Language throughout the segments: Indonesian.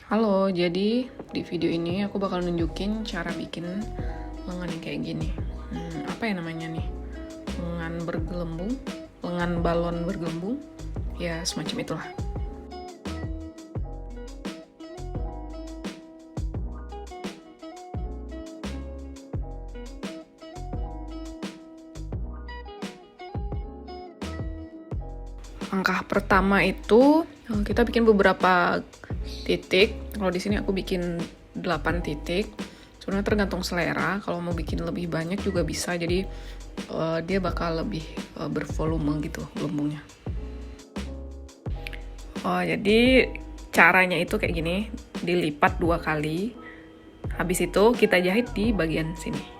Halo, jadi di video ini aku bakal nunjukin cara bikin lengan yang kayak gini. Apa ya namanya nih? Lengan bergelembung, lengan balon bergelembung, ya semacam itulah. Langkah pertama itu kita bikin beberapa titik. Kalau di sini aku bikin 8 titik. Sebenarnya tergantung selera. Kalau mau bikin lebih banyak juga bisa. Jadi dia bakal lebih bervolume gitu gelembungnya. Jadi caranya itu kayak gini, dilipat 2 kali. Habis itu kita jahit di bagian sini.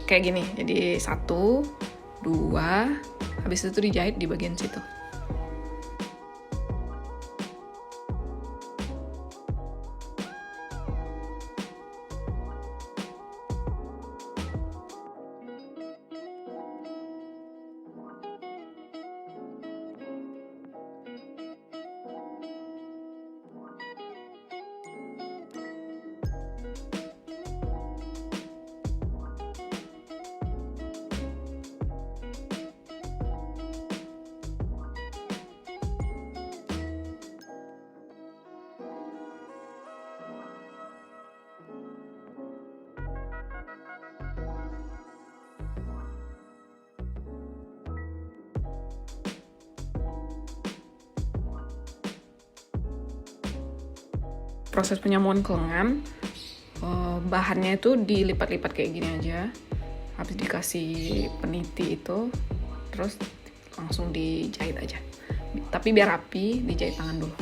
Kayak gini, jadi 1, 2, habis itu dijahit di bagian situ. Proses penyamuan ke lengan, bahannya itu dilipat-lipat kayak gini aja. Habis dikasih peniti itu, terus langsung dijahit aja. Tapi biar rapi, dijahit tangan dulu.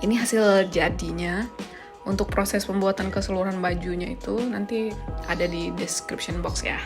Ini hasil jadinya. Untuk proses pembuatan keseluruhan bajunya itu nanti ada di description box ya.